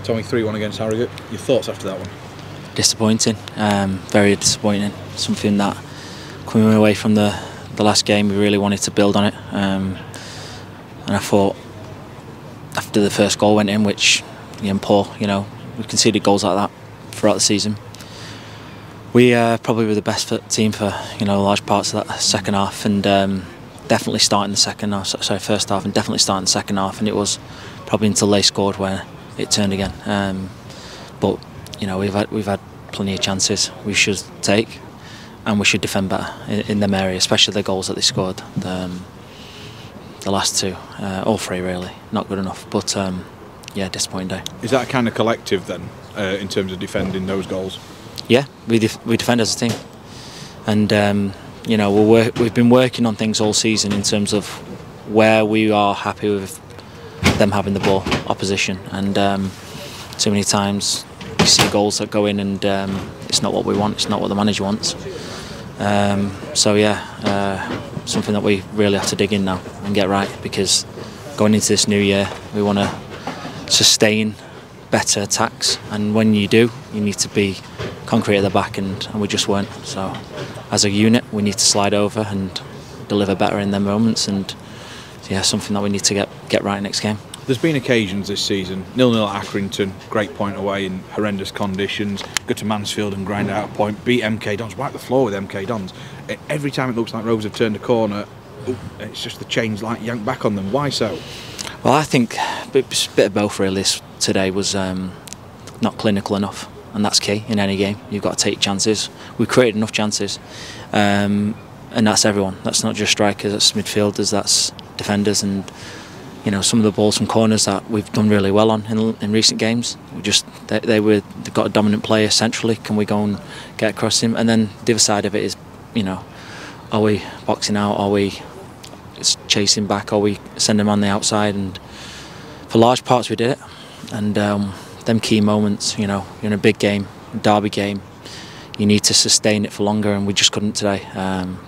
Tommy, 3-1 against Harrogate. Your thoughts after that one? Disappointing, very disappointing. Something that, coming away from the last game, we really wanted to build on it. And I thought, after the first goal went in, which poor, we conceded goals like that throughout the season. We probably were the best team for large parts of that second half, and definitely starting the first half, and definitely starting the second half. And it was probably until they scored where it turned again. But we've had plenty of chances we should take, and we should defend better in them areas, especially the goals that they scored. The last two, all three really, not good enough. But yeah, disappointing day. Is that a kind of collective then, in terms of defending those goals? Yeah, we defend as a team, and we've been working on things all season in terms of where we are happy with them having the ball, opposition, and too many times you see goals that go in and it's not what we want, it's not what the manager wants. So yeah, something that we really have to dig in now and get right, because going into this new year we want to sustain better attacks, and when you do, you need to be concrete at the back, and we just weren't. So as a unit we need to slide over and deliver better in them moments, and yeah, something that we need to get right next game. There's been occasions this season, 0-0 at Accrington, great point away in horrendous conditions, go to Mansfield and grind out a point, beat MK Dons, wipe the floor with MK Dons. Every time it looks like Rovers have turned a corner, it's just the chains like yanked back on them. Why so? Well, I think a bit of both really. Today was not clinical enough, and that's key in any game. You've got to take chances. We created enough chances, and that's everyone. That's not just strikers, that's midfielders, that's defenders, and some of the balls from corners that we've done really well on in recent games. They've got a dominant player centrally. Can we go and get across him? And then the other side of it is, are we boxing out? Are we chasing back? Are we sending them on the outside? And for large parts we did it. And them key moments, you're in a big game, a derby game, you need to sustain it for longer, and we just couldn't today,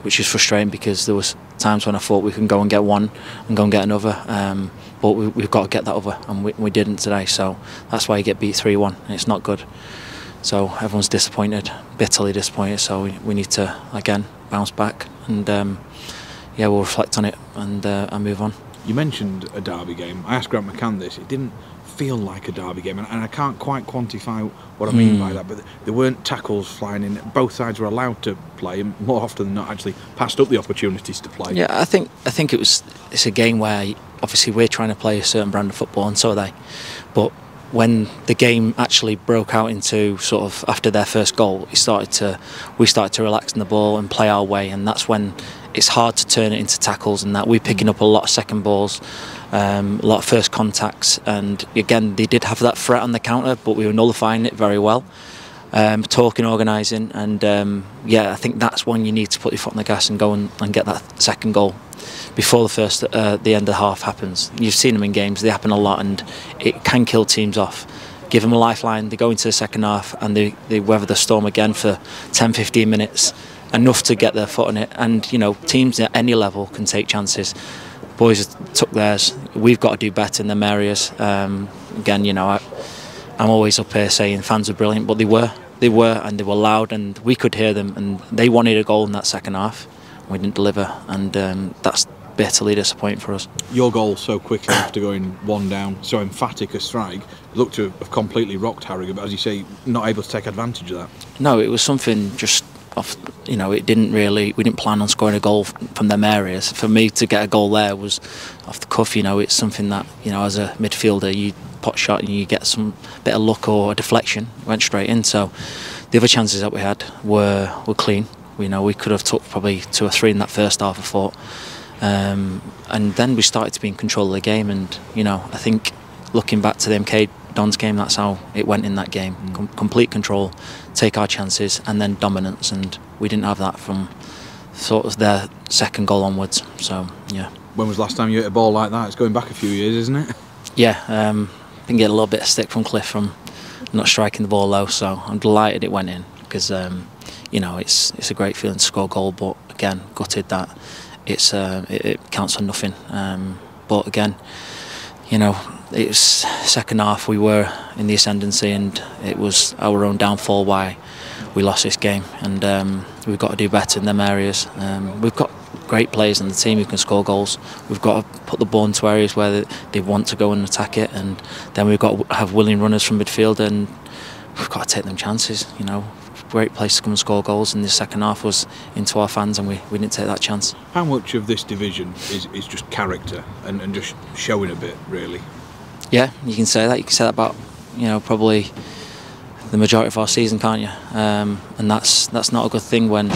which is frustrating, because there was times when I thought we can go and get one and go and get another, but we've got to get that other, and we didn't today. So that's why you get beat 3-1, and it's not good. So everyone's disappointed, bitterly disappointed. So we need to again bounce back, and yeah, we'll reflect on it and move on. You mentioned a derby game. I asked Grant McCann this. It didn't feel like a derby game, and I can't quite quantify what I mean by that, but there weren't tackles flying in. Both sides were allowed to play, and more often than not actually passed up the opportunities to play. Yeah, I think it's a game where obviously we're trying to play a certain brand of football, and so are they. But when the game actually broke out into sort of after their first goal, we started to relax in the ball and play our way, and that's when it's hard to turn it into tackles, and that we're picking up a lot of second balls, a lot of first contacts, and again they did have that threat on the counter, but we were nullifying it very well, talking, organising, and yeah, I think that's when you need to put your foot on the gas and go and get that second goal before the end of the half happens. You've seen them in games, they happen a lot, and it can kill teams off. Give them a lifeline, they go into the second half and they weather the storm again for 10-15 minutes, enough to get their foot on it. And teams at any level can take chances. Boys took theirs. We've got to do better in them areas. Again, I'm always up here saying fans are brilliant, but they were and they were loud, and we could hear them, and they wanted a goal in that second half. We didn't deliver, and that's bitterly disappointing for us. Your goal so quickly after going one down, so emphatic a strike, looked to have completely rocked Harrogate, but as you say, not able to take advantage of that. No, it was something just off. We didn't plan on scoring a goal from them areas. For me to get a goal there was off the cuff. It's something that as a midfielder you pot shot and you get some bit of luck or a deflection, went straight in. So the other chances that we had were clean. We could have took probably 2 or 3 in that first half, I thought. And then we started to be in control of the game, and I think looking back to the MK Dons game, that's how it went in that game. Complete control, take our chances, and then dominance, and we didn't have that from sort of their second goal onwards. So yeah. When was the last time you hit a ball like that? It's going back a few years, isn't it? Yeah, been getting a little bit of stick from Cliff from not striking the ball low, so I'm delighted it went in, because it's a great feeling to score a goal, but again, gutted that it counts for nothing. But again, you know, it was second half we were in the ascendancy, and it was our own downfall why we lost this game, and we've got to do better in them areas. We've got great players in the team who can score goals. We've got to put the ball into areas where they want to go and attack it, and then we've got to have willing runners from midfield, and we've got to take them chances. You know, great place to come and score goals, and the second half was into our fans, and we didn't take that chance. How much of this division is just character and just showing a bit, really? Yeah, you can say that. You can say that about, you know, probably the majority of our season, can't you? And that's not a good thing when,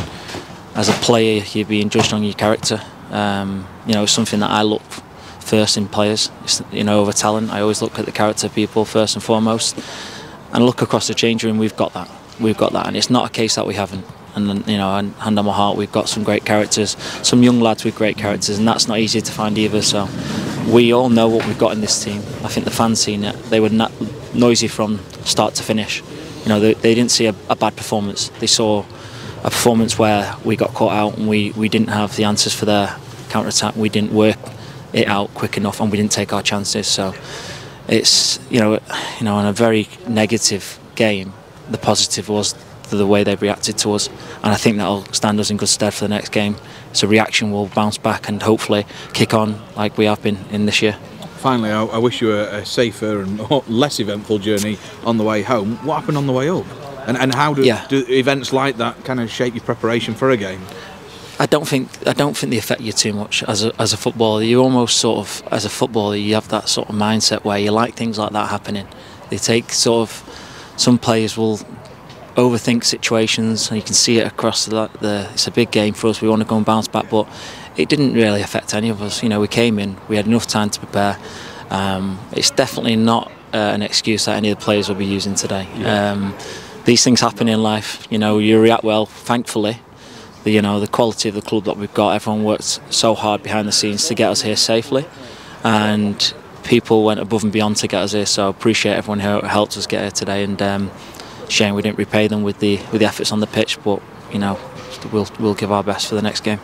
as a player, you're being judged on your character. You know, it's something that I look first in players. It's, you know, over talent, I always look at the character of people first and foremost, and look across the change room. We've got that, and it's not a case that we haven't. And you know, and hand on my heart, we've got some great characters, some young lads with great characters, and that's not easy to find either. So we all know what we've got in this team. I think the fans seen it. They were noisy from start to finish. You know, they didn't see a bad performance. They saw a performance where we got caught out, and we didn't have the answers for their counter attack. We didn't work it out quick enough, and we didn't take our chances. So it's you know, in a very negative game, the positive was the way they've reacted to us, and I think that'll stand us in good stead for the next game. So reaction will bounce back and hopefully kick on like we have been in this year. Finally, I wish you a safer and less eventful journey on the way home. What happened on the way up? And how do events like that kind of shape your preparation for a game? I don't think they affect you too much as a footballer. You almost sort of, as a footballer, you have that sort of mindset where you like things like that happening. They take sort of, some players will overthink situations, and you can see it across it's a big game for us. We want to go and bounce back, but it didn't really affect any of us. You know, we came in, we had enough time to prepare. It's definitely not an excuse that any of the players will be using today. Yeah. These things happen in life. You know, you react well. Thankfully, the quality of the club that we've got, everyone worked so hard behind the scenes to get us here safely, and people went above and beyond to get us here. So I appreciate everyone who helped us get here today, and shame we didn't repay them with the efforts on the pitch, but you know, we'll give our best for the next game.